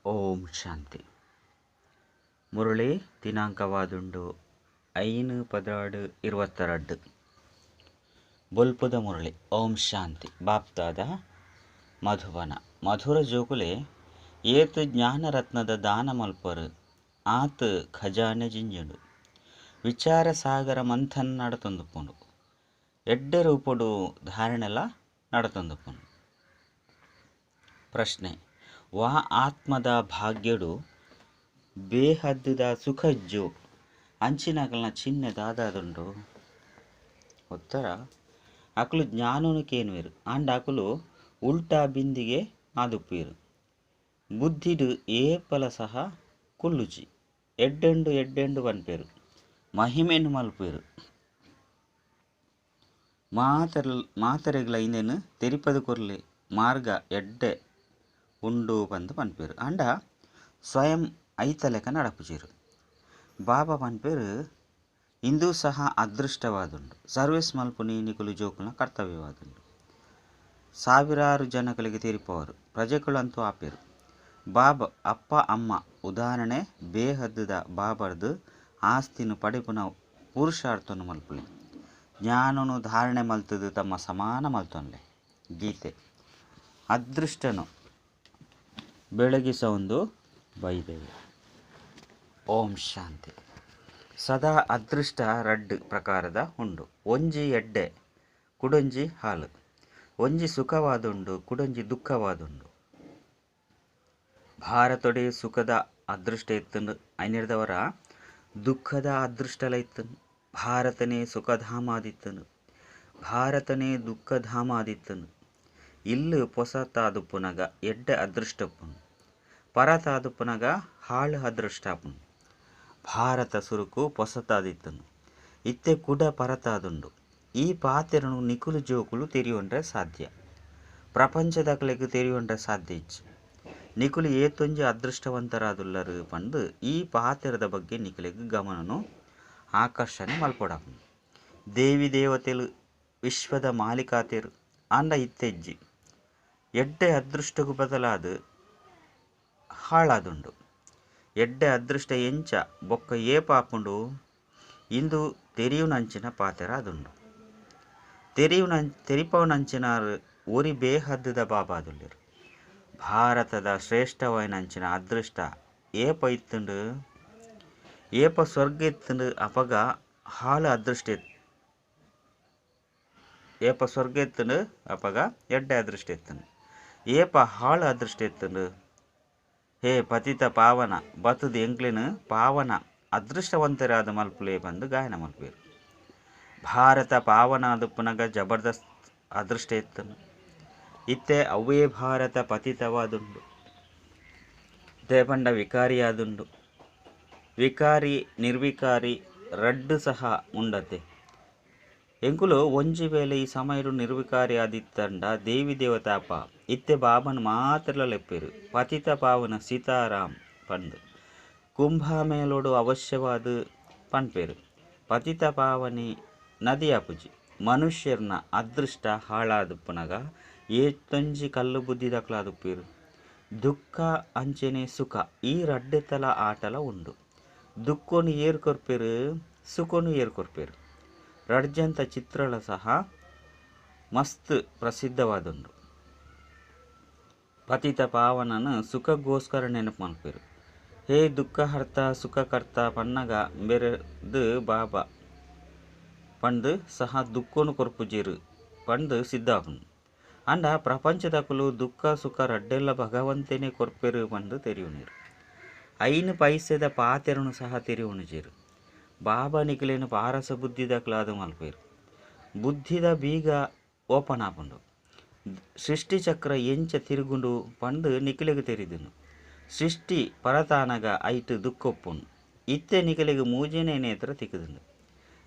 ಓಂ ಶಾಂತಿ. ಮುರಳಿ ದಿನಾಂಕವಾದುಂಡು 5/12/22. ಬೊಲ್ಪುದ ಮುರಳಿ. ಓಂ ಶಾಂತಿ. ಬಾಪ್ತಾದ ಮಧುವನ. ಮಧುರ ಜೋಗುಲೆ ಏತ್ ಜ್ಞಾನರತ್ನದ ದಾನ ಮಲ್ಪರು ಆತ್ ಖಜಾನೆ ಜಿಂಜುಂಡು. ವಿಚಾರ ಸಾಗರ ಮಂಥನ್ ನಡತೊಂದುಪುಂಡು. ಎಡ್ಡೆ ರೂಪಡು ಧಾರಣೆಲ ನಡತೊಂದುಪುಂಡು. ಪ್ರಶ್ನೆ: ವಾ ಆತ್ಮದ ಭಾಗ್ಯಡು ಬೇಹದ್ದ ಸುಖಜ್ಜು ಅಂಚಿನಕಲ್ನ ಚಿಹ್ನೆ ದಾದಾದುಂಡು. ಉತ್ತರ: ಅಕಲು ಜ್ಞಾನನು ಕೇನುವೆರು ಅಂಡ್ ಅಕಲು ಉಲ್ಟಾ ಬಿಂದಿಗೆ ಆದುಪ್ಪೇರು. ಬುದ್ಧಿಡು ಏಪಲ ಸಹ ಕುಲ್ಲುಜಿ ಎಡ್ಡೆಂಡು ಪನ್ಪೇರು. ಮಹಿಮೆನು ಮಲ್ಪೇರು. ಮಾತರೆಗ್ಲ ಇಂದೆನು ತೆರಿಪದು ಕೊರ್ಲೆ ಮಾರ್ಗ ಎಡ್ಡೆ ಉಂಡು ಬಂದು ಪನ್ಪೇರು. ಅಂಡ ಸ್ವಯಂ ಐತಲೆಕ ನಡಪುಜೇರು. ಬಾಬಾ ಪನ್ಪೇರು ಇಂದು ಸಹ ಅದೃಷ್ಟವಾದುಂಡು. ಸರ್ವಿಸ್ ಮಲ್ಪುನಿ ನಿಕುಲು ಜೋಕುಲ್ನ ಕರ್ತವ್ಯವಾದುಂಡು. ಸಾವಿರಾರು ಜನಗಳಿಗೆ ತೆರಿಪವರು ಪ್ರಜೆಗಳಂತೂ ಆಪೇರು. ಬಾಬಾ ಅಪ್ಪ ಅಮ್ಮ ಉದಾಹರಣೆ ಬೇಹದ್ದ ಬಾಬರ್ದು ಆಸ್ತಿನು ಪಡೆಪುನ ಪುರುಷಾರ್ಥನು ಮಲ್ಪುಲೆ ಜ್ಞಾನನು ಧಾರಣೆ ಮಲ್ತದು ತಮ್ಮ ಸಮಾನ ಮಲ್ತೊನ್ಲೆ. ಗೀತೆ. ಅದೃಷ್ಟನು ಬೆಳಗಿಸೊಂದು ಬೈದೇವೆ. ಓಂ ಶಾಂತಿ. ಸದಾ ಅದೃಷ್ಟ ರಡ್ಡು ಪ್ರಕಾರದ ಉಂಡು. ಒಂಜಿ ಎಡ್ಡೆ ಕುಡೊಂಜಿ ಹಾಲು. ಒಂಜಿ ಸುಖವಾದುಂಡು ಕುಡೊಂಜಿ ದುಃಖವಾದುಂಡು. ಭಾರತೊಡೆ ಸುಖದ ಅದೃಷ್ಟ ಎತ್ತುಂಡು ಐನಿರ್ದವರ ದುಃಖದ ಅದೃಷ್ಟಲ ಇತ್ತನು. ಭಾರತನೇ ಸುಖಧಾಮ ಆದಿತ್ತನು, ಭಾರತನೇ ದುಃಖಧಾಮ ಆದಿತ್ತನು. ಇಲ್ಲು ಪೊಸತಾದುಪ್ಪುನಗ ಎಡ್ಡೆ ಅದೃಷ್ಟಪ್ಪುನು, ಪರತಾದುಪ್ಪುನಗ ಹಾಳು ಅದೃಷ್ಟಪ್ಪುನು. ಭಾರತ ಸುರುಕು ಪೊಸತಾದಿತ್ತನು, ಇತ್ತೆ ಕುಡ ಪರತಾದುಂಡು. ಈ ಪಾತೆರನು ನಿಕುಲು ಜೋಕುಲು ತೆರಿಯೊಂಡ್ರೆ ಸಾಧ್ಯ. ಪ್ರಪಂಚದಕಲೆಗ್ ತೆರಿಯೊಂಡ್ರೆ ಸಾಧ್ಯ ಇಜ್ಜಿ. ನಿಕುಲು ಏತೊಂಜಿ ಅದೃಷ್ಟವಂತರಾದುಲ್ಲರು ಪಂದು ಈ ಪಾತೆರದ ಬಗ್ಗೆ ನಿಕುಲೆಗ್ ಗಮನನು ಆಕರ್ಷಣೆ ಮಲ್ಪೊಡಪುಂಡು. ದೇವಿ ದೇವತೆಲು ವಿಶ್ವದ ಮಾಲಿಕಾತೆರು ಅಂಡ ಇತ್ತೆಜ್ಜಿ ಎಡ್ಡೆ ಅದೃಷ್ಟಗೂ ಬದಲಾದು ಹಾಳಾದುಂಡು. ಎಡ್ಡೆ ಅದೃಷ್ಟ ಎಂಚ ಬೊಕ್ಕ ಏಪಾಪುಂಡು ಇಂದು ತೆರಿಯುನಂಚಿನ ಪಾತೆರ ಆದುಂಡು. ತೆರಿಪವನಂಚಿನಾರು ಒರಿ ಬೇಹದ್ದ ಬಾಬಾದುಲ್ಲೆರು. ಭಾರತದ ಶ್ರೇಷ್ಠವಾಯಿನಂಚಿನ ಅದೃಷ್ಟ ಏಪ ಇತ್ತುಂಡು. ಏಪ ಸ್ವರ್ಗ ಎತ್ತುಂಡು ಅಪಗ ಹಾಳು ಅದೃಷ್ಟ ಏಪ ಸ್ವರ್ಗ ಎತ್ತುಂಡು ಅಪಗ ಎಡ್ಡೆ ಅದೃಷ್ಟ ಎತ್ತುಂಡು. ಏಪ ಹಾಳು ಅದೃಷ್ಟ ಎತ್ತುಂಡು. ಹೇ ಪತಿತ ಪಾವನ ಬತುದು ಎಂಕ್ಲೆನು ಪಾವನ ಅದೃಷ್ಟವಂತರಾದ ಮಲ್ಪುಲೆ ಬಂದು ಗಾಯನ ಮಲ್ಪೇರು. ಭಾರತ ಪಾವನ ಆದುಪ್ಪುನಗ ಜಬರ್ದಸ್ತ್ ಅದೃಷ್ಟ ಎತ್ತನು. ಇತ್ತೆ ಅವೇ ಭಾರತ ಪತಿತವಾದುಂಡು. ದೇಪಂಡ ವಿಕಾರಿ ಆದುಂಡು. ವಿಕಾರಿ ನಿರ್ವಿಕಾರಿ ರಡ್ಡು ಸಹ ಉಂಡತೆ. ಎಂಕುಲು ಒಂಜಿ ವೇಳೆ ಈ ಸಮಯಡು ನಿರ್ವಿಕಾರಿ ಆದಿತ್ತಂಡ ದೇವಿ ದೇವತಾಪ ಇತ್ತೆ ಬಾಬನ್ ಮಾತ್ರಲ ಲೆಪ್ಪೇರು. ಪತಿತ ಪಾವನ ಸೀತಾರಾಮ್ ಪಂದು ಕುಂಭಮೇಳೋಡು ಅವಶ್ಯವಾದ ಪನ್ಪೇರು. ಪತಿತ ಪಾವನಿ ನದಿ ಆಪುಜಿ. ಮನುಷ್ಯರ್ನ ಅದೃಷ್ಟ ಹಾಳಾದುಪ್ಪುನಗ ಏತೊಂಜಿ ಕಲ್ಲು ಬುದ್ಧಿದಕ್ಲಾದುಪ್ಪೇರು. ದುಃಖ ಅಂಚೆನೆ ಸುಖ ಈ ರಡ್ಡೆತಲ ಆಟಲ ಉಂಡು. ದುಃಖನು ಏರು ಕೊರ್ಪೇರು, ಸುಖನು ಏರು ಕೊರ್ಪೇರು. ರಡ್ಜಂತ ಚಿತ್ರಲ ಸಹ ಮಸ್ತ್ ಪ್ರಸಿದ್ಧವಾದುಂಡು. ಪತಿತ ಪಾವನನ ಸುಖಗೋಸ್ಕರ ನೆನಪು ಮಲ್ಪೇರು. ಹೇ ದುಃಖಹರ್ತ ಸುಖಕರ್ತ ಪನ್ನಗ ಬೆರೆದು ಬಾಬಾ ಪಂದು ಸಹ ದುಃಖನು ಕೊರ್ಪುಜೇರು ಪಂದು ಸಿದ್ಧಾಪುನು. ಅಂಡ ಪ್ರಪಂಚದಕುಲು ದುಃಖ ಸುಖ ರಡ್ಡೆಲ್ಲ ಭಗವಂತನೇ ಕೊರ್ಪೇರು ಪಂದು ತೆರಿಯುನೇರು. ಐನು ಪೈಸೆದ ಪಾತೆರನು ಸಹ ತೆರಿಯುಣುಜೇರು. ಬಾಬಾ ನಿಕಲೇನು ಪಾರಸ ಬುದ್ಧಿದಕ್ಲಾದು ಮಲ್ಪೇರು. ಬುದ್ಧಿದ ಬೀಗ ಓಪನ್ ಆಪುಂಡು. ಸೃಷ್ಟಿ ಚಕ್ರ ಎಂಚ ತಿರುಗುಂಡು ಪಂದು ನಿಕಲೆಗ್ ತೆರಿದುನು. ಸೃಷ್ಟಿ ಪರತಾನಗ ಐಟು ದುಃಖೊಪ್ಪುನು. ಇತ್ತೆ ನಿಕಲೆಗ್ ಮೂಜೆನೇ ನೇತ್ರ ತಿಕ್ಕುದುಂಡು.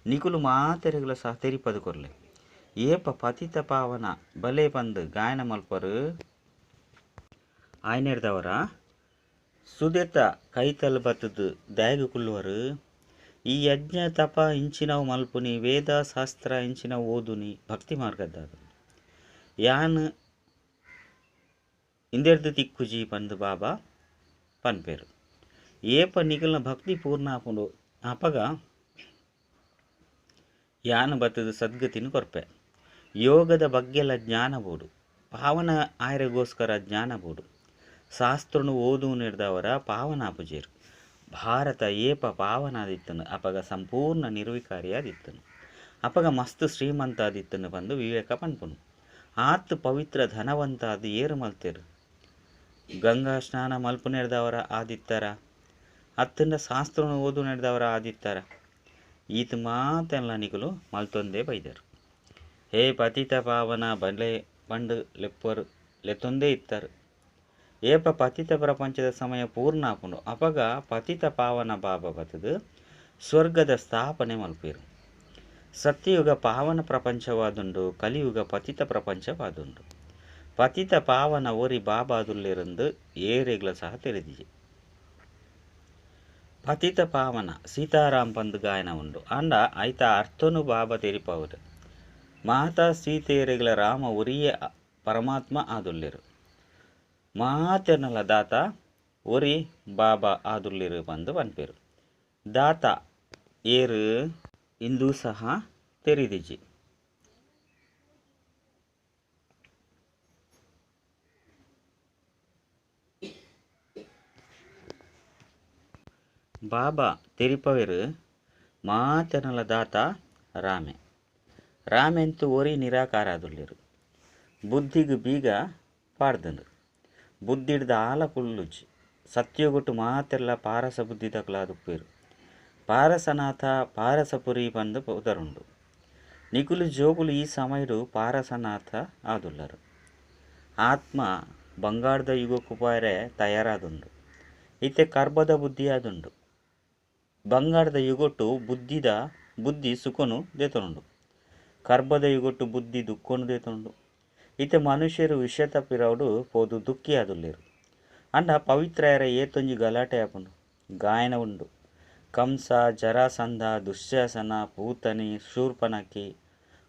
ನಿಕುಲು ಮಾತೆರೆಗ್ಲ ಸಹ ತೆರಿಪದು ಕೊರ್ಲೆ ಏಪ ಪತಿತ ಪಾವನ ಬಲೆ ಪಂದು ಗಾಯನ ಮಲ್ಪರು. ಆಯ್ನೆರ್ದವರ ಸುದೆತ ಕೈತಲ್ ಬತ್ತದು ದ್ಯಾಗು ಕುಲ್ಲುವರು. ಈ ಯಜ್ಞ ತಪ ಇಂಚಿನವು ಮಲ್ಪುನಿ, ವೇದ ಶಾಸ್ತ್ರ ಇಂಚಿನವು ಓದುನಿ ಭಕ್ತಿ ಮಾರ್ಗದ್ದಾದ ಯಾನ್ ಇಂದೆರ್ದು ತಿಕ್ಕುಜಿ ಪಂದು ಬಾಬಾ ಪನ್ಪೇರು. ಏಪ ನಿಕಲ್ನ ಭಕ್ತಿ ಪೂರ್ಣ ಆಪುಂಡು ಅಪಗ ಯಾನ ಬತ್ತದ ಸದ್ಗತಿನ ಕೊರ್ಪೆ. ಯೋಗದ ಬಗ್ಗೆಲ್ಲ ಜ್ಞಾನ ಬೋಡು, ಪಾವನ ಆಯ್ರೆಗೋಸ್ಕರ ಜ್ಞಾನ ಬೋಡು. ಶಾಸ್ತ್ರನು ಓದು ನಿರ್ದವರ ಪಾವನ ಪುಜೇರು. ಭಾರತ ಏಪ ಪಾವನಾದಿತ್ತನು ಅಪಗ ಸಂಪೂರ್ಣ ನಿರ್ವಿಕಾರಿಯಾದಿತ್ತನು. ಅಪಗ ಮಸ್ತ್ ಶ್ರೀಮಂತ ಆದಿತ್ತನು ಬಂದು ವಿವೇಕ ಪನ್ಪುನು. ಆತ್ ಪವಿತ್ರ ಧನವಂತ ಅದು ಏರು ಮಲ್ತೇರು. ಗಂಗಾ ಸ್ನಾನ ಮಲ್ಪು ನೆಡ್ದವರ ಆದಿತ್ತಾರ, ಅತ್ತಂಡ ಶಾಸ್ತ್ರನು ಓದು ನೆಡ್ದವರ ಆದಿತ್ತಾರ. ಈತ ಮಾತೆಲ್ಲ ನಿಕಲು ಮಲ್ತೊಂದೇ ಬೈದರು. ಹೇ ಪತಿತ ಪಾವನ ಬಲೆ ಪಂಡು ಲೆಪ್ಪರು ಲೆತ್ತೊಂದೇ ಇತ್ತರು. ಏಪ ಪತಿತ ಪ್ರಪಂಚದ ಸಮಯ ಪೂರ್ಣ ಆಪುಂಡು ಅಪಗ ಪತಿತ ಪಾವನ ಬಾಬಾ ಬತ್ತದು ಸ್ವರ್ಗದ ಸ್ಥಾಪನೆ ಮಲ್ಪೇರು. ಸತ್ಯಯುಗ ಪಾವನ ಪ್ರಪಂಚವಾದುಂಡು, ಕಲಿಯುಗ ಪತಿತ ಪ್ರಪಂಚವಾದುಂಡು. ಪತಿತ ಪಾವನ ಓರಿ ಬಾಬಾದುಲ್ಲಿರಂದು ಏರೆಗ್ಲ ಸಹ ತೆರೆದಿದೆ. ಪತಿತ ಪಾವನ ಸೀತಾರಾಮ್ ಪಂದು ಗಾಯನ ಉಂಡು. ಅಂಡ ಐತ ಅರ್ಥನು ಬಾಬಾ ತೆರಿಪವರು. ಮಾತಾ ಸೀತೆಯರೆಗ್ಲ ರಾಮ ಒರಿಯ ಪರಮಾತ್ಮ ಆದುಲ್ಲಿರು. ಮಾತೆರ್ನಲ ದಾತ ಒರಿ ಬಾಬಾ ಆದುಲ್ಲಿರು ಬಂದು ಪನ್ಪೇರು. ದಾತ ಏರು ಇಂದು ಸಹ ತೆರೆದಿಜಿ. ಬಾಬಾ ತೆರಿಪವೆರು ಮಾತೆರ್ನಲ ದಾತ ರಾಮೆ. ರಾಮೆಂತು ಒರಿ ನಿರಾಕಾರ ಆದುಲ್ಲಿರು. ಬುದ್ಧಿಗ್ ಬೀಗ ಪಾಡ್ದನು. ಬುದ್ಧಿಡ್ದ ಆಲ ಕುಳ್ಳುಜಿ. ಸತ್ಯಗೊಟ್ಟು ಮಾತೆಲ್ಲ ಪಾರಸ ಬುದ್ಧಿ ತಕ್ಲಾದುಪ್ಪೇರು. ಪಾರಸನಾಥ ಪಾರಸಪುರಿ ಬಂದು ಉದರುಂಡು. ನಿಕುಲು ಜೋಗುಲು ಈ ಸಮಯಡು ಪಾರಸನಾಥ ಆದುಲ್ಲರು. ಆತ್ಮ ಬಂಗಾರದ ಯುಗಕ್ಕೂ ಪಾರೆ ತಯಾರಾದುಂಡು. ಇತ್ತೆ ಕರ್ಬದ ಬುದ್ಧಿ ಆದುಂಡು. ಬಂಗಾರದ ಯುಗೊಟ್ಟು ಬುದ್ಧಿ ಸುಖನು ದೇತುಂಡು. ಕರ್ಬದ ಯುಗೊಟ್ಟು ಬುದ್ಧಿ ದುಃಖನು ದೇತುಂಡು. ಇತ್ತೆ ಮನುಷ್ಯರು ವಿಷಯ ತಪ್ಪಿರವುಡು ಪೋದು ದುಃಖಿ ಆದುಲ್ಲೇರು. ಅಂಡ ಪವಿತ್ರಯರ ಏತೊಂಜಿ ಗಲಾಟೆ ಆಪುಂಡು. ಗಾಯನ ಉಂಡು. ಕಂಸ, ಜರಾಸಂಧ, ದುಶ್ಯಾಸನ, ಪೂತನಿ, ಶೂರ್ಪನಖಿ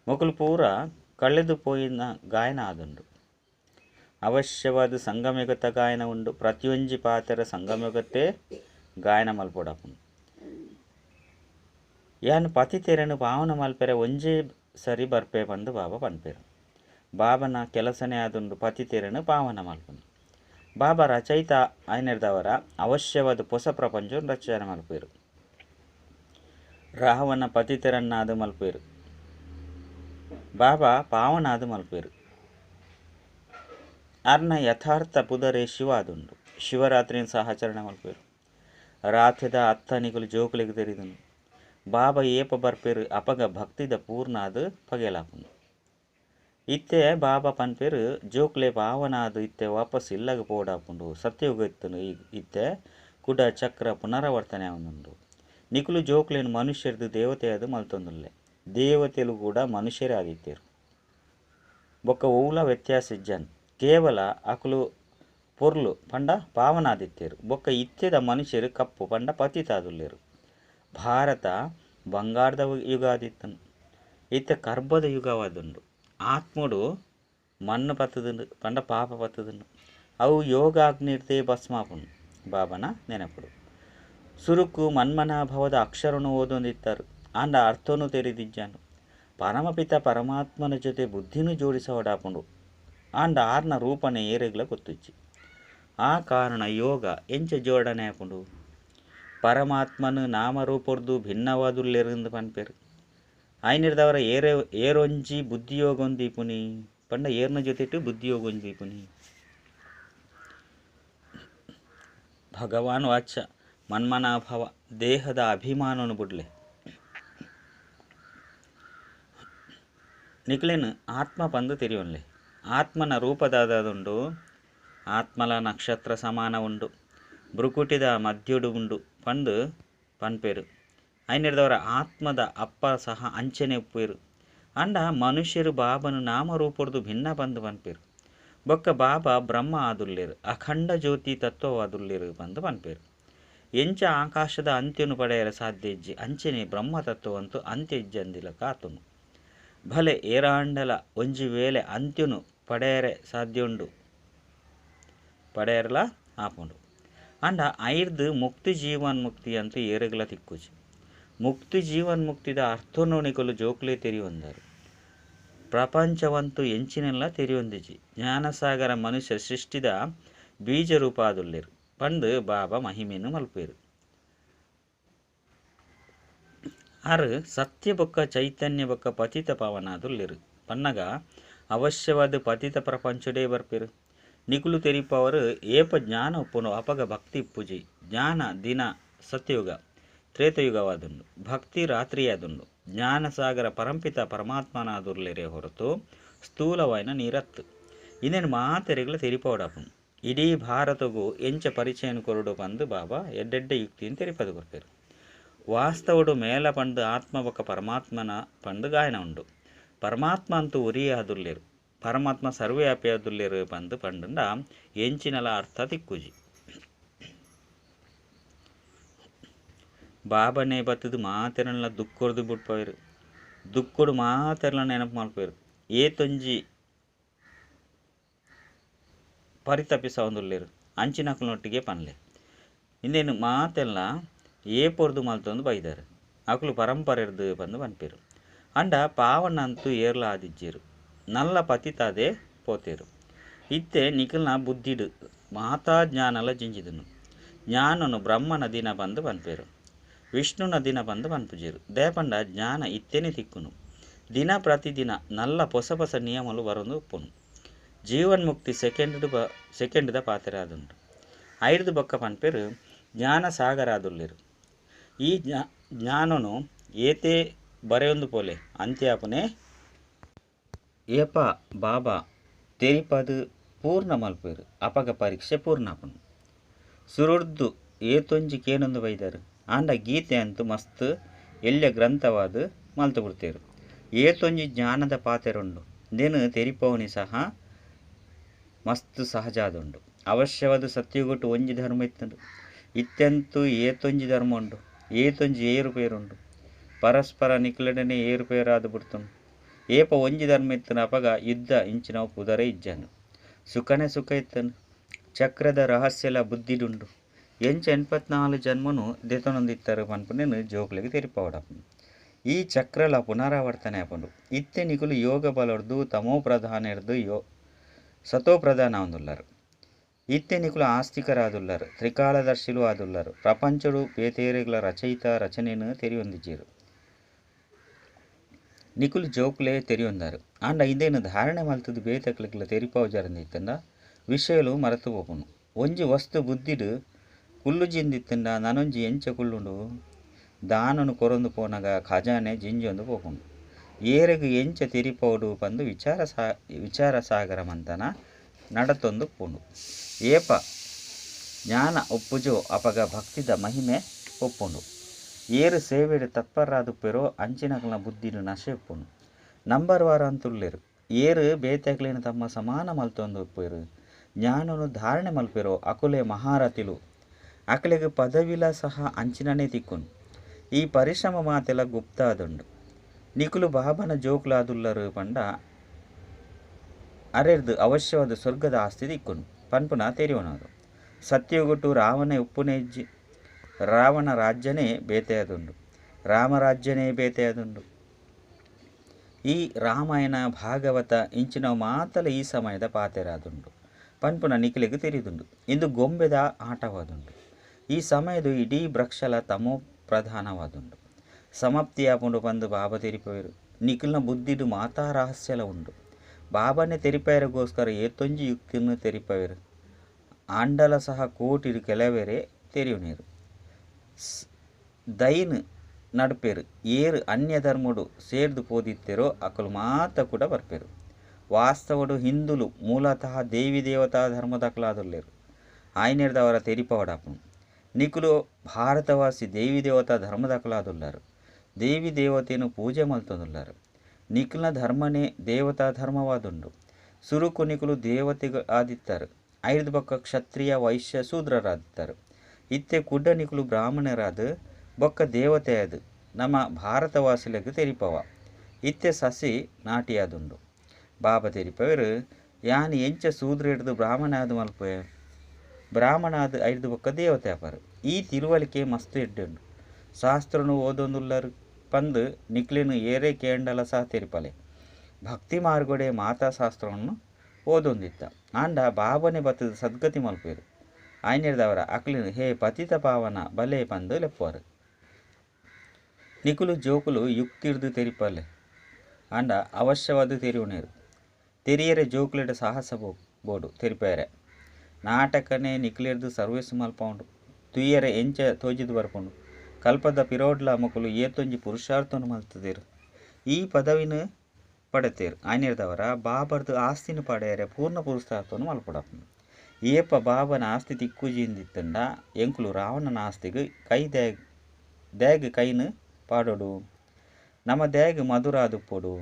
ಮೊಕಲು ಪೂರ ಕಳೆದು ಪೋಯಿನ ಗಾಯನ ಆದುಂಡು. ಅವಶ್ಯವಾದ ಸಂಗಮಯುಗತ ಗಾಯನ ಉಂಡು. ಪ್ರತಿಯೊಂಜಿ ಪಾತೆರ ಸಂಗಮಯುಗತ್ತೇ ಗಾಯನ ಮಲ್ಪೋಡಾಪುಂಡು. ಯಾನ್ ಪತಿ ತೆರೆನು ಪಾವನ ಮಲ್ಪೆರೆ ಒಂಜೇ ಸರಿ ಬರ್ಪೆ ಬಂದು ಬಾಬಾ ಪನ್ಪೇರು. ಬಾಬನ ಕೆಲಸನೇ ಆದುಂಡು ಪತಿ ತೆರೆನು ಪಾವನ ಮಲ್ಪುನು. ಬಾಬಾ ರಚಯಿತ ಆಯ್ನೆರ್ದವರ ಅವಶ್ಯವಾದ ಹೊಸ ಪ್ರಪಂಚ ರಚನೆ ಮಲ್ಪೇರು. ರಾವಣ ಪತಿ ತೆರನ್ನಾದು ಮಲ್ಪೇರು. ಬಾಬಾ ಪಾವನಾದು ಮಲ್ಪೇರು. ಅರ್ನ ಯಥಾರ್ಥ ಪುದರೆ ಶಿವ ಆದುಂಡು. ಶಿವರಾತ್ರಿನ ಸಹ ಆಚರಣೆ ಮಲ್ಪೇರು. ರಾತ್ರಿದ ಅತ್ತನಿಕಲು ಜೋಕುಲಿಗೆ ತೆರಿದನು. ಬಾಬಾ ಏಪ ಬರ್ಪೇರು ಅಪಗ ಭಕ್ತಿದ ಪೂರ್ಣ ಅದು ಪಗೆಲಾಪುಂಡು. ಇತ್ತೆ ಬಾಬಾ ಪನ್ಪೇರು ಜೋಕ್ಲೆ ಪಾವನಾದು ಇತ್ತೆ ವಾಪಸ್ ಇಲ್ಲಗ ಪೋಡಾಪುಂಡು. ಸತ್ಯಯುಗ ಇತ್ತನು ಇತ್ತೆ ಕುಡ ಚಕ್ರ ಪುನರಾವರ್ತನೆ ಆವುಂಡು. ನಿಕುಲು ಜೋಕ್ಲೇನು ಮನುಷ್ಯರದು ದೇವತೆಯದು ಮಲ್ತೊಂದುಲ್ಲೆ. ದೇವತೆಲು ಕೂಡ ಮನುಷ್ಯರೇ ಆದಿತ್ಯರು. ಬೊಕ್ಕ ಓಲ ವ್ಯತ್ಯಾಸ ಇಜ್ಜನ್. ಕೇವಲ ಅಕುಲು ಪೊರ್ಲು ಪಂಡ ಪಾವನಾದಿತ್ಯರು. ಬೊಕ್ಕ ಇತ್ಯದ ಮನುಷ್ಯರು ಕಪ್ಪು ಪಂಡ ಪತಿತಾದುಲ್ಲೇರು. ಭಾರತ ಬಂಗಾರದ ಯುಗ ಆದಿತ್ತನು. ಇತ್ತೆ ಕರ್ಬದ ಯುಗವಾದುಂಡು. ಆತ್ಮಡು ಮಣ್ಣು ಪತ್ತದುಂಡು ಪಂಡ ಪಾಪ ಪತ್ತದುಂಡು. ಅವು ಯೋಗಾಗ್ನಿರ್ದೇ ಭಸ್ಮಾಪುಂಡು. ಬಾಬನ ನೆನಪುಡು. ಸುರುಕು ಮನ್ಮನಾಭವದ ಅಕ್ಷರನು ಓದೊಂದಿತ್ತರು. ಅಂಡ ಅರ್ಥನು ತೆರೆದಿಜ್ಜಾನು. ಪರಮಪಿತ ಪರಮಾತ್ಮನ ಜೊತೆ ಬುದ್ಧಿನೂ ಜೋಡಿಸೋಡಾಪುಂಡು. ಅಂಡ ಆರ್ನ ರೂಪನೆ ಏರೆಗ್ಲ ಗೊತ್ತುಜ್ಜಿ. ಆ ಕಾರಣ ಯೋಗ ಎಂಚ ಜೋಡಣೆ ಆಪುಂಡು. ಪರಮಾತ್ಮನು ನಾಮರೂಪರ್ದು ಭಿನ್ನವಾದುಲ್ಲೆರೆಂದು ಪನ್ಪೇರು. ಆಯ್ನಿರ್ದವರ ಏರೊಂಜಿ ಬುದ್ಧಿಯೋಗೊಂದೀಪುನಿ ಪಂಡ ಏರ್ನ ಜೊತೆಟ್ಟು ಬುದ್ಧಿಯೋಗೊಂದೀಪುನಿ. ಭಗವಾನ್ ವಾಚ ಮನ್ಮನಾಭವ ದೇಹದ ಅಭಿಮಾನನು ಬಿಡ್ಲೆ. ನಿಕ್ಲೇನು ಆತ್ಮ ಪಂದು ತಿರಿಯೋನ್ಲೆ. ಆತ್ಮನ ರೂಪದಾದುಂಡು. ಆತ್ಮಲ ನಕ್ಷತ್ರ ಸಮಾನ ಉಂಡು. ಬ್ರುಕುಟಿದ ಮಧ್ಯುಡು ಉಂಡು ಪಂದು ಪನ್ಪೇರು. ಆಯ್ನಿರ್ದವರ ಆತ್ಮದ ಅಪ್ಪ ಸಹ ಅಂಚನೆ ಉಪ್ಪೇರು. ಅಂಡ ಮನುಷ್ಯರು ಬಾಬನು ನಾಮರೂಪರ್ದು ಭಿನ್ನ ಬಂದು ಪನ್ಪೇರು. ಬೊಕ್ಕ ಬಾಬಾ ಬ್ರಹ್ಮ ಆದುಲ್ಲೇರು. ಅಖಂಡ ಜ್ಯೋತಿ ತತ್ವವಾದುಲ್ಲೇರು ಬಂದು ಪನ್ಪೇರು. ಎಂಚ ಆಕಾಶದ ಅಂತ್ಯನು ಪಡೆಯಲು ಸಾಧ್ಯ ಇಜ್ಜಿ ಅಂಚನೆ ಬ್ರಹ್ಮ ತತ್ವವಂತೂ ಅಂತ್ಯ ಇಜ್ಜಂದಿಲ ಕಾತುನು. ಭಲೆ ಏರಾಂಡಲ ಒಂಜಿ ವೇಳೆ ಅಂತ್ಯನು ಪಡೆಯರೆ ಸಾಧ್ಯ ಉಂಡು. ಪಡೆಯರಲ ಆಪುಂಡು. ಅಂಡ ಐರ್ದು ಮುಕ್ತಿ ಜೀವನ್ ಮುಕ್ತಿ ಅಂತೂ ಏರೆಗ್ಲ ತಿಕ್ಕುಜಿ. ಮುಕ್ತಿ ಜೀವನ್ ಮುಕ್ತಿದ ಅರ್ಥನೋಣಿಕಲು ಜೋಕ್ಲೆ ತೆರಿಯೊಂದರು. ಪ್ರಪಂಚವಂತೂ ಎಂಚಿನೆಲ್ಲ ತೆರಿಯೊಂದಿಜಿ. ಜ್ಞಾನಸಾಗರ ಮನುಷ್ಯ ಸೃಷ್ಟಿದ ಬೀಜ ರೂಪ ಆದುಲ್ಲೇರು ಪಂದು ಬಾಬಾ ಮಹಿಮೆಯನ್ನು ಮಲ್ಪೇರು. ಅರ್ ಸತ್ಯ ಬೊಕ್ಕ ಚೈತನ್ಯ ಬೊಕ್ಕ ಪತಿತ ಪಾವನ ಆದುಲ್ಲೇರು ಪನ್ನಗ ಅವಶ್ಯವಾದ ಪತಿತ ಪ್ರಪಂಚಡೇ ಬರ್ಪೇರು. ನಿಕುಲು ತೆರಿಪವರು ಏಪ ಜ್ಞಾನ ಉಪ್ಪುನು ಅಪಗ ಭಕ್ತಿ ಇಪ್ಪುಜಿ. ಜ್ಞಾನ ದಿನ ಸತ್ಯಯುಗ ತ್ರೇತಯುಗವಾದುಂಡು, ಭಕ್ತಿ ರಾತ್ರಿಯಾದುಂಡು. ಜ್ಞಾನ ಸಾಗರ ಪರಂಪಿತ ಪರಮಾತ್ಮನಾದುರ್ಲೇರೆ ಹೊರತು ಸ್ಥೂಲವಾಯಿನ ನೀರತ್ತು. ಇನ್ನೇನು ಮಾತೆರೆಗಳ ತೆರಿಪವಡಪುನು. ಇಡೀ ಭಾರತಗೂ ಎಂಚ ಪರಿಚಯನ ಕೊರಡು ಬಂದು ಬಾಬಾ ಎಡ್ಡೆಡ್ಡೆ ಯುಕ್ತಿಯನ್ನು ತೆರಿಪದು ಕೊಡ್ಪೇರು. ವಾಸ್ತವಡು ಮೇಲ ಪಂಡು ಆತ್ಮ ಬೊಕ್ಕ ಪರಮಾತ್ಮನ ಪಂಡು ಗಾಯನ ಉಂಡು. ಪರಮಾತ್ಮ ಅಂತೂ ಉರಿಯ ಆದುಲ್ಲೇರು, ಪರಮಾತ್ಮ ಸರ್ವವ್ಯಾಪಿ ಆದುಲ್ಲೇರು ಪಂದು ಪಂಡುಂಡ ಎಂಚಿನಲ ಅರ್ಥ ತಿಕ್ಕುಜಿ. ಬಾಬನೇ ಬತ್ತದು ಮಾತೆರಲ್ಲ ದುಃಖೊರ್ದು ಬಿಟ್ಪೋರು. ದುಃಖಡು ಮಾತೆರಲ್ಲ ನೆನಪು ಮಲ್ಪೇರು. ಏತೊಂಜಿ ಪರಿತಪಿಸವಂದುಲ್ಲೇರು ಅಂಚಿನಕಲನೊಟ್ಟಿಗೆ ಪನ್ಲೆ. ಇಂದೇನು ಮಾತೆಲ್ಲ ಏಪೊರ್ದು ಮಲ್ತೊಂದು ಬೈದಾರೆ. ಅಕಲು ಪರಂಪರೆರ್ದು ಬಂದು ಪನ್ಪೇರು. ಅಂಡ ಪಾವನ ಅಂತೂ ಏರ್ಲ ಆದಿಜ್ಜೇರು. ನಲ್ಲ ಪತಿತಾದೆ ಪೋತೇರು. ಇತ್ತೆ ನಿಖಲ್ನ ಬುದ್ಧಿಡು ಮಾತಾ ಜ್ಞಾನಲ ಜಿಂಜಿದನು. ಜ್ಞಾನನು ಬ್ರಹ್ಮನ ದಿನ ಬಂದು ಪನ್ಪೇರು, ವಿಷ್ಣುನ ದಿನ ಬಂದು ಪನ್ಪುಜೇರು. ದೇಪಂಡ ಜ್ಞಾನ ಇತ್ತೇನೆ ತಿಕ್ಕುನು. ದಿನ ಪ್ರತಿದಿನ ನಲ್ಲ ಹೊಸ ಹೊಸ ನಿಯಮಲು ಬರೋದು ಉಪ್ಪುನು. ಜೀವನ್ಮುಕ್ತಿ ಸೆಕೆಂಡ್ದ ಪಾತ್ರೆ ಆದುಂಡು. ಐದು ಬೊಕ್ಕ ಪನ್ಪೇರು ಜ್ಞಾನ ಸಾಗರ ಆದುಲ್ಲೇರು. ಈ ಜ್ಞಾನನು ಏತೇ ಬರೆಯೊಂದು ಪೋಲೆ ಅಂತ್ಯಾಪನೆ ಏಪ ಬಾಬಾ ತೆರಿಪದು ಪೂರ್ಣ ಮಲ್ಪೇರು. ಅಪಗ ಪರೀಕ್ಷೆ ಪೂರ್ಣಾಪನು ಸುರುಡ್ದು ಏತೊಂಜಿ ಕೇನೊಂದು ಬೈದಾರು. ಆಂಡ ಗೀತೆ ಅಂತೂ ಮಸ್ತ್ ಎಲ್ಯ ಗ್ರಂಥವಾದ ಮಲ್ತು ಬಿಡ್ತೇರು. ಏತೊಂಜಿ ಜ್ಞಾನದ ಪಾತೆರುಂಡು ದೇನು ತೆರಿಪವನಿ ಸಹ ಮಸ್ತ್ ಸಹಜ ಆದುಂಡು. ಅವಶ್ಯವಾದ ಸತ್ಯಗೊಟ್ಟು ಒಂಜಿ ಧರ್ಮ ಇತ್ತುಂಡು. ಇತ್ತೆಂತೂ ಏತೊಂಜಿ ಧರ್ಮ ಉಂಡು, ಏತೊಂಜಿ ಏರುಪೇರುಂಡು. ಪರಸ್ಪರ ನಿಕ್ಲಡನೆ ಏರುಪೇರಾದು ಬಿಡ್ತುಂಡು. ಏಪ ಒಂಜಿ ಧರ್ಮ ಇತ್ತನ ಅಪಗ ಯುದ್ಧ ಇಂಚಿನವು ಪುದರೆ ಇಜ್ಜನು. ಸುಖನೇ ಸುಖ ಇತ್ತನು. ಚಕ್ರದ ರಹಸ್ಯಲ ಬುದ್ಧಿಡುಂಡು. ಎಂಚ 84 ಜನ್ಮನು ದೆತನೊಂದಿತ್ತರು ಪನ್ಪುನೇನು ಜೋಕ್ಲೆಗೆ ತೆರಿಪವಡಪನು. ಈ ಚಕ್ರಲ ಪುನರಾವರ್ತನೆ ಆಪುಂಡು. ಇತ್ತೆ ನಿಕುಲು ಯೋಗ ಬಲರ್ದು ತಮೋ ಪ್ರಧಾನೆರ್ದು ಸತೋ ಪ್ರಧಾನ ಆದುಲ್ಲರು. ಇತ್ತೆ ನಿಕುಲು ಆಸ್ತಿಕರಾದುಲ್ಲರು, ತ್ರಿಕಾಲದರ್ಶಿಲು ಆದುಲ್ಲರು. ಪ್ರಪಂಚಡು ಬೇತೇರೆಗಳ ರಚಯಿತ ರಚನೆಯನ್ನು ತೆರಿಯೊಂದಿಜ್ಜೇರು. ನಿಕುಲು ಜೋಕ್ಲೆ ತೆರಿಯೊಂದಾರು. ಆಂಡ ಇಂದೇನು ಧಾರಣೆ ಮಲ್ತದು ಬೇತಕ್ಲಿಗ್ಲ ತೆರಿಪವಜರಂದಿತ್ತಂಡ ವಿಷಯಲು ಮರೆತು ಹೋಗುನು. ಒಂಜಿ ವಸ್ತು ಬುದ್ಧಿಡು ಕುಲ್ಲುಜಿಂದಿತ್ತಂಡ ನನೊಂಜಿ ಎಂಚ ಕುಲ್ಲುಂಡು ದಾನನು ಕೊರೊಂದು ಪೋನಗ ಖಜಾನೆ ಜಿಂಜೊಂದು ಪೋಪುಂಡು. ಏರೆಗು ಎಂಚ ತೆರಿಪವಡು ಪಂದು ವಿಚಾರ ಸಾಗರ ಮಂತನ ನಡತೊಂದು ಪೋಂಡು. ಏಪ ಜ್ಞಾನ ಒಪ್ಪುಜೋ ಅಪಗ ಭಕ್ತಿದ ಮಹಿಮೆ ಒಪ್ಪುಂಡು. ಏರು ಸೇವೆಡು ತತ್ಪರ್ರಾದುಪ್ಪೆರೋ ಅಂಚಿನಕಲ್ನ ಬುದ್ಧಿಡು ನಶೆ ಉಪ್ಪುಂಡು. ನಂಬರ್ ವಾರ ಅಂತುಲ್ಲೇರು. ಏರು ಬೇತೆಕ್ಲೇನ ತಮ್ಮ ಸಮಾನ ಮಲ್ತೊಂದು ಉಪ್ಪೇರು. ಜ್ಞಾನನು ಧಾರಣೆ ಮಲ್ಪೆರೋ ಅಕುಲೆ ಮಹಾರಥಿಲು. ಅಕಲೆಗೆ ಪದವಿಲ ಸಹ ಅಂಚಿನನೇ ತಿಕ್ಕುನು. ಈ ಪರಿಶ್ರಮ ಮಾತೆಲ್ಲ ಗುಪ್ತ ಆದುಂಡು. ನಿಕುಲು ಬಾಬನ ಜೋಕ್ಲಾದುಲ್ಲರು ಪಂಡ ಅರೆರ್ದು ಅವಶ್ಯವಾದ ಸ್ವರ್ಗದ ಆಸ್ತಿ ತಿಕ್ಕುನು ಪನ್ಪುನ ತೆರಿಯೋನದು. ಸತ್ಯಗೊಟ್ಟು ರಾವಣ ಉಪ್ಪುನೆಜ್ಜಿ. ರಾವಣ ರಾಜ್ಯನೇ ಬೇತೆಯಾದುಂಡು, ರಾಮರಾಜ್ಯನೇ ಬೇತೆಯಾದುಂಡು. ಈ ರಾಮಾಯಣ ಭಾಗವತ ಇಂಚಿನವು ಮಾತಲ ಈ ಸಮಯದ ಪಾತೆರಾದುಂಡು ಪನ್ಪುನ ನಿಖಿಲೆಗೆ ತೆರಿದುಂಡು. ಇಂದು ಗೊಂಬೆದ ಆಟವಾದುಂಡು. ಈ ಸಮಯದ ಇಡೀ ವೃಕ್ಷಲ ತಮೋ ಪ್ರಧಾನವಾದುಂಡು. ಸಮಾಪ್ತಿಯಾಪುಂಡು ಬಂದು ಬಾಬಾ ತೆರಿಪವೇರು. ನಿಖಿಲ್ನ ಬುದ್ಧಿಡು ಮಾತಾ ರಹಸ್ಯಲ ಉಂಡು. ಬಾಬಾನೇ ತೆರಿಪಯರಿಗೋಸ್ಕರ ಏತೊಂಜಿ ಯುಕ್ತಿಯನ್ನು ತೆರಿಪವೇರು. ಆಂಡಲ ಸಹ ಕೋಟಿಡು ಕೆಲವೇರೆ ತೆರಿಯುನೇರು. ದೈನ್ ನಡ್ಪೇರು. ಏರು ಅನ್ಯ ಧರ್ಮಡು ಸೇರ್ದು ಪೋದಿತ್ತೇರೋ ಅಕಲು ಮಾತ ಕೂಡ ಬರ್ಪೇರು. ವಾಸ್ತವಡು ಹಿಂದುಲು ಮೂಲತಃ ದೇವಿ ದೇವತಾ ಧರ್ಮದಕ್ಲಾದುಲ್ಲೇರು. ಆಯ್ನೆರ್ದವರ ತೆರಿಪವಡಪನು. ನಿಕುಲು ಭಾರತವಾಸಿ ದೇವಿ ದೇವತಾ ಧರ್ಮದಕ್ಲಾದುಲ್ಲರು. ದೇವಿ ದೇವತೆಯನ್ನು ಪೂಜೆ ಮಲ್ತೊಂದುಲ್ಲರು. ನಿಖಿಲ್ನ ಧರ್ಮನೇ ದೇವತಾ ಧರ್ಮವಾದುಂಡು. ಸುರುಕು ನಿಕುಲು ದೇವತೆಗಳು ಆದಿತ್ತರು. ಐದು ಬೊಕ್ಕ ಕ್ಷತ್ರಿಯ ವೈಶ್ಯ ಶೂದ್ರರಾದಿತ್ತರು. ಇತ್ತೆ ಕುಡ್ಡ ನಿಕುಲು ಬ್ರಾಹ್ಮಣರಾದ ಬೊಕ್ಕ ದೇವತೆಯಾದು ನಮ್ಮ ಭಾರತವಾಸಿಲೆಗ್ ತೆರಿಪವ. ಇತ್ತೆ ಸಸಿ ನಾಟಿಯಾದುಂಡು. ಬಾಬಾ ತೆರಿಪವರು ಯಾನ್ ಎಂಚ ಶೂದ್ರ ಹಿಡ್ದು ಬ್ರಾಹ್ಮಣ ಆದು ಮಲ್ಪೆ. ಬ್ರಾಹ್ಮಣ ಅದು ಐದು ಬೊಕ್ಕ ದೇವತೆ ಅಪಾರು. ಈ ತಿರುವಳಿಕೆ ಮಸ್ತ್ ಎಡ್ಡುಂಡು. ಶಾಸ್ತ್ರನು ಓದೊಂದುಲ್ಲರು ಪಂದು ನಿಕ್ಲಿನ ಏರೆ ಕೇಂಡಲ ಸಹ ತೆರಿಪಲೆ. ಭಕ್ತಿ ಮಾರ್ಗೊಡೆ ಮಾತಾಶಾಸ್ತ್ರವನ್ನು ಓದೊಂದಿತ್ತ. ಆಂಡ ಬಾಬನೆ ಬತ್ತದ ಸದ್ಗತಿ ಮಲ್ಪೇರು. ಆಯ್ನೆರ್ದವರ ಅಕ್ಲಿನ ಹೇ ಪತಿತ ಪಾವನ ಬಲೆ ಪಂದು ಲೆಪ್ಪುವರು. ನಿಕುಲು ಜೋಕುಲು ಯುಕ್ತಿರ್ದು ತೆರಿಪಲೆ ಆಂಡ ಅವಶ್ಯವಾದ ತೆರಿವುನೇರು. ತೆರಿಯರೆ ಜೋಕುಲೆಡ ಸಾಹಸ ಬೋಡು ತೆರಿಪೇರೆ. ನಾಟಕನೇ ನಿಕ್ಲಿರ್ದು ಸರ್ವೇಸು ಮಲ್ಪೌಂಡು. ತುಯ್ಯರೆ ಎಂಚ ತೋಜಿದು ಬರ್ಪುಂಡು. ಕಲ್ಪದ ಪಿರೋಡ್ಲ ಮಕ್ಕಳು ಏತೊಂಜಿ ಪುರುಷಾರ್ಥವನ್ನು ಮಲ್ತದೇರು. ಈ ಪದವಿನ ಪಡೆತೇರು. ಆಯ್ನೆರ್ದವರ ಬಾಬರ್ದು ಆಸ್ತಿನ ಪಡೆಯರೆ ಪೂರ್ಣ ಪುರುಷಾರ್ಥವನ್ನು ಮಲ್ಪಡಪ್ಪು. ಏಪ ಬಾಬನ ಆಸ್ತಿ ತಿಕ್ಕುಜಿಂದಿತ್ತಂಡ ಎಂಕುಲು ರಾವಣನ ಆಸ್ತಿಗೆ ಕೈ ದ್ಯಾಗ್ ಕೈನು ಪಾಡೋಡು. ನಮ್ಮ ದ್ಯಾಗ್ ಮಧುರಾದುಪ್ಪೊಡು.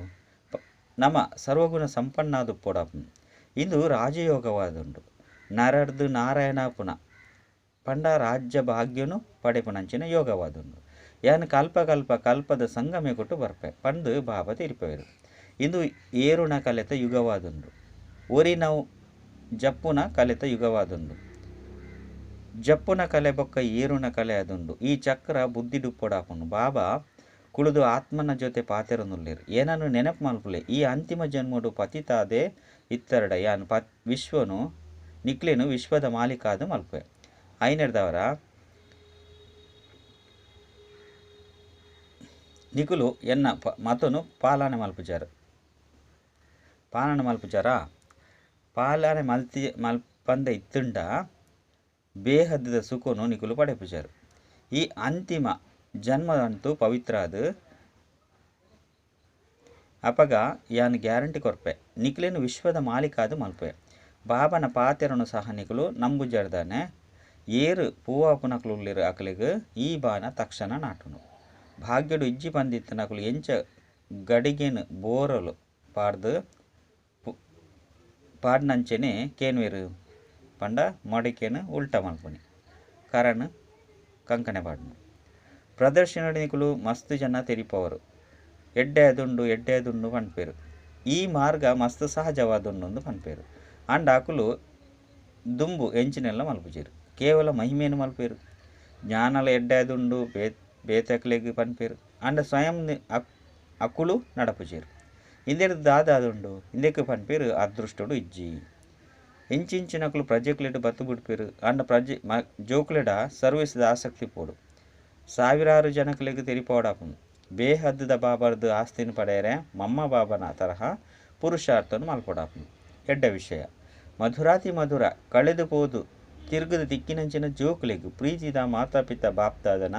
ನಮ್ಮ ಸರ್ವಗುಣ ಸಂಪನ್ನಾದುಪ್ಪೊಡಪ್ಪು. ಇಂದು ರಾಜಯೋಗವಾದುಂಡು. ನರರ್ದು ನಾರಾಯಣಾಪುನ ಪಂಡ ರಾಜ್ಯ ಭಾಗ್ಯನು ಪಡೆಪುನಂಚಿನ ಯೋಗವಾದುಂಡು. ಯಾನ್ ಕಲ್ಪದ ಸಂಗಮೆ ಕೊಟ್ಟು ಬರ್ಪೆ ಪಂದು ಬಾಬಾ ತಿರಿಪೇರು. ಇಂದು ಏರುಣ ಕಲೆತ ಯುಗವಾದುಂಡು. ಒರಿನವು ಜಪ್ಪುನ ಕಲೆತ ಯುಗವಾದುಂಡು. ಜಪ್ಪುನ ಕಲೆ ಬೊಕ್ಕ ಏರುಣ ಕಲೆ ಆದುಂಡು. ಈ ಚಕ್ರ ಬುದ್ಧಿ ಡುಪ್ಪೊಡಾಪುಂಡು. ಬಾಬಾ ಕುಳಿದು ಆತ್ಮನ ಜೊತೆ ಪಾತೆರೊಂದುಲ್ಲೇರು. ಏನನ್ನು ನೆನಪು ಮಲ್ಪುಲೆ ಈ ಅಂತಿಮ ಜನ್ಮಡು ಪತಿತಾದೆ ಇತ್ತರಡ ಯಾನ್ ವಿಶ್ವನು ನಿಕ್ಲೇನು ವಿಶ್ವದ ಮಾಲೀಕಾದ ಮಲ್ಪೆ. ಐನೆರ್ದವರ ನಿಕುಲು ಎನ್ನ ಮತನು ಪಾಲನೆ ಮಲ್ಪುಜಾರ. ಪಾಲನೆ ಮಲ್ಪಂದ ಇತ್ತುಂಡ ಬೇಹದ್ದ ಸುಖನು ನಿಕುಲು ಪಡೆಪುಜಾರು. ಈ ಅಂತಿಮ ಜನ್ಮದಂತೂ ಪವಿತ್ರ ಅದು ಅಪಗ ಯಾನ್ ಗ್ಯಾರಂಟಿ ಕೊರ್ಪೆ. ನಿಕ್ಲೇನು ವಿಶ್ವದ ಮಾಲೀಕಾದ ಮಲ್ಪೆ. ಬಾಬನ ಪಾತೆರನು ಸಹ ನಿಕುಲು ನಂಬುಜಾರ್ದಾನೆ. ಏರು ಪೂವಾಪುನಕುಲಿರು ಅಕಲಿಗೆ ಈ ಬಾನ ತಕ್ಷಣ ನಾಟುನು. ಭಾಗ್ಯಡು ಇಜ್ಜಿ ಬಂದಿತ್ತು ನಕಲು ಎಂಚ ಗಡಿಗೆನು ಬೋರಲು ಪಾಡ್ನಂಚೆನೆ ಕೇನ್ವೇರು ಪಂಡ ಮೊಡಿಕೆನು ಉಲ್ಟ ಮಲ್ಪುನಿ ಕರನು ಕಂಕಣೆ ಪಾಡ್ನು. ಪ್ರದರ್ಶನಡಿ ನಿಕುಲು ಮಸ್ತ್ ಜನ ತೆರಿಪವರು. ಎಡ್ಡೆ ಅದುಂಡು ಪನ್ಪೇರು. ಈ ಮಾರ್ಗ ಮಸ್ತ್ ಸಹಜವಾದುಂಡು ಪನ್ಪೇರು. ಅಂಡ ಅಕುಲು ದುಂಬು ಎಂಚಿನೆಲ್ಲ ಮಲ್ಪುಜೇರು. ಕೇವಲ ಮಹಿಮೇನು ಮಲ್ಪೇರು. ಜ್ಞಾನಲ ಎಡ್ಡೆ ಅದುಂಡು ಬೇತಕ್ಲೆಗ್ ಪನ್ಪೇರು. ಅಂಡ ಸ್ವಯಂ ಅಕುಲು ನಡಪುಜೇರು. ಇಂದೆರ್ದು ದಾದಾದುಂಡು ಇಂದೆಕ್ ಪನ್ಪೇರು ಅದೃಷ್ಟಡು ಇಜ್ಜಿ. ಇಂಚಿಂಚಿನಕುಲು ಪ್ರಜೆಕ್ಲೆಡ್ ಬತ್ತು ಬಿಡ್ಪೇರು. ಅಂಡ ಜೋಕ್ಲೆಡ ಸರ್ವೀಸ್ದ ಆಸಕ್ತಿ ಪೋಡು. ಸಾವಿರಾರು ಜನಕ್ಲೆಗ್ ತೆರಿಪೋಡಾಪುಂಡು. ಬೇಹದ್ದ ಬಾಬರ್ದು ಆಸ್ತಿನ ಪಡೆಯರೆ ಮಮ್ಮ ಬಾಬನ ತರಹ ಪುರುಷಾರ್ಥನು ಮಲ್ಪೊಡಾಪುಂಡು. ಎಡ್ಡ ವಿಷಯ ಮಧುರಾತಿ ಮಧುರ ಕಳೆದು ಪೋದು ತಿರ್ಗದ ದಿಕ್ಕಿನಂಚಿನ ಜೋಕ್ಲೆಗು ಪ್ರೀತಿದ ಮಾತಾಪಿತ ಬಾಪ್ತಾದನ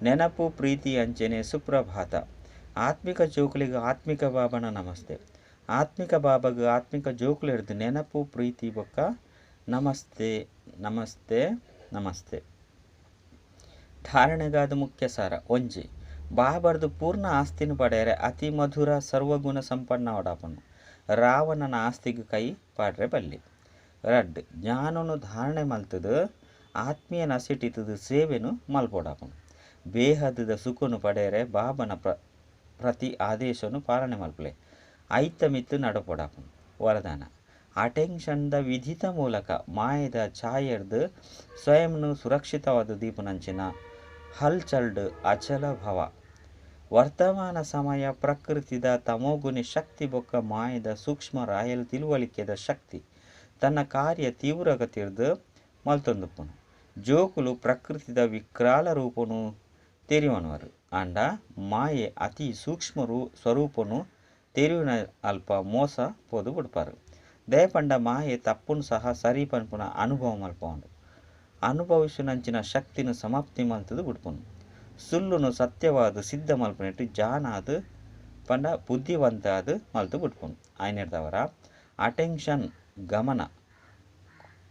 ನೆನಪು ಪ್ರೀತಿ ಅಂಚೆನೆ ಸುಪ್ರಭಾತ. ಆತ್ಮಿಕ ಜೋಕ್ಲಿಗೆ ಆತ್ಮಿಕ ಬಾಬನ ನಮಸ್ತೆ. ಆತ್ಮಿಕ ಬಾಬಾಗ ಆತ್ಮಿಕ ಜೋಕ್ಲೆಡ್ದು ನೆನಪು ಪ್ರೀತಿ ಬೊಕ್ಕ ನಮಸ್ತೆ ನಮಸ್ತೆ ನಮಸ್ತೆ. ಧಾರಣೆಗಾದ ಮುಖ್ಯ ಸಾರ ಒಂಜಿ ಬಾಬರ್ದು ಪೂರ್ಣ ಆಸ್ತಿನ ಪಡೆಯರೆ ಅತಿ ಮಧುರ ಸರ್ವಗುಣ ಸಂಪನ್ನ ಒಡಾಪನು. ರಾವಣನ ಆಸ್ತಿಗೆ ಕೈ ಪಾಡ್ರೆ ಬಲ್ಲಿ. ರಡ್ ಜ್ಞಾನನು ಧಾರಣೆ ಮಲ್ತದು ಆತ್ಮೀಯ ನಸಿಟಿತದ ಸೇವೆನು ಮಲ್ಪೊಡಾಪನು. ಬೇಹದ್ದ ಸುಖನು ಪಡೆಯರೆ ಬಾಬನ ಪ್ರತಿ ಆದೇಶನು ಪಾಲನೆ ಮಲ್ಪಲೆ. ಐತ ಮಿತ್ತು ನಡಪೊಡಾಪನು. ವರದಾನ ಅಟೆನ್ಷನ್ದ ವಿಧಿತ ಮೂಲಕ ಮಾಯದ ಛಾಯರ್ದು ಸ್ವಯಂನು ಸುರಕ್ಷಿತವಾದ ದೀಪನಂಚಿನ ಹಲ್ಚಲ್ಡ್ ಅಚಲ ಭವ. ವರ್ತಮಾನ ಸಮಯ ಪ್ರಕೃತಿದ ತಮೋಗುಣಿ ಶಕ್ತಿ ಬೊಕ್ಕ ಮಾಯದ ಸೂಕ್ಷ್ಮ ರಾಯಲ್ ತಿಳುವಳಿಕೆದ ಶಕ್ತಿ ತನ್ನ ಕಾರ್ಯ ತೀವ್ರಗತಿರ್ದು ಮಲ್ತೊಂದುಪ್ಪುನು. ಜೋಕುಲು ಪ್ರಕೃತಿದ ವಿಕ್ರಾಲ ರೂಪನು ತೆರಿವನವರು. ಅಂಡ ಮಾಯೆ ಅತಿ ಸೂಕ್ಷ್ಮ ಸ್ವರೂಪನು ತೆರಿವಿನ ಅಲ್ಪ ಮೋಸ ಪೋದು ಬಿಡ್ಪಾರು. ದಯಪಂಡ ಮಾಯೆ ತಪ್ಪುನು ಸಹ ಸರಿ ಪನ್ಪುನ ಅನುಭವ ಮಲ್ಪುಂಡು. ಅನುಭವಿಸುನಂಚಿನ ಶಕ್ತಿನ ಸಮಾಪ್ತಿ ಮಲ್ತದು ಬಿಡ್ಪುನು. ಸುಳ್ಳುನು ಸತ್ಯವಾದ ಸಿದ್ಧ ಮಲ್ಪನೆಟ್ಟು ಜಾನಾದು ಪಂಡ ಬುದ್ಧಿವಂತ ಅದು ಮಲ್ತು ಬಿಡ್ಪುನು. ಆಯ್ನೆರ್ದವರ ಅಟೆನ್ಷನ್ ಗಮನ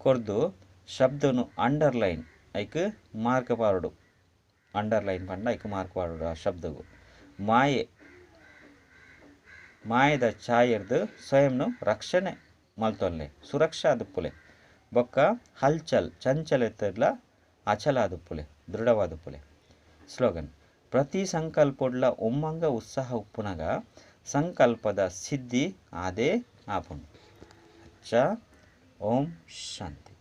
ಕೊರ್ದು ಶಬ್ದನು ಅಂಡರ್ಲೈನ್ ಐಕ್ ಮಾರ್ಕ್ ಪಾರುಡು. ಅಂಡರ್ಲೈನ್ ಪಂಡ ಐಕ್ ಮಾರ್ಕ್ ಪಾರುಡು ಆ ಶಬ್ದಗೂ. ಮಾಯದ ಛಾಯರ್ದು ಸ್ವಯಂನು ರಕ್ಷಣೆ ಮಲ್ತೊಲ್ಲೆ ಸುರಕ್ಷಾ ಆದುಪ್ಪುಲೆ. ಬೊಕ್ಕ ಹಲ್ಚಲ್ ಚಂಚಲೆತ್ತರ್ಲ ಅಚಲ ಆದುಪ್ಪುಲೆ ದೃಢವಾದುಪ್ಪುಲೆ. ಸ್ಲೋಗನ್ ಪ್ರತಿ ಸಂಕಲ್ಪೊಡ್ಲ ಒಮ್ಮಂಗ ಉತ್ಸಾಹ ಉಪ್ಪುನಗ ಸಂಕಲ್ಪದ ಸಿದ್ಧಿ ಆದೇ ಆಪುಂಡು. ಓಂ ಶಾಂತಿ.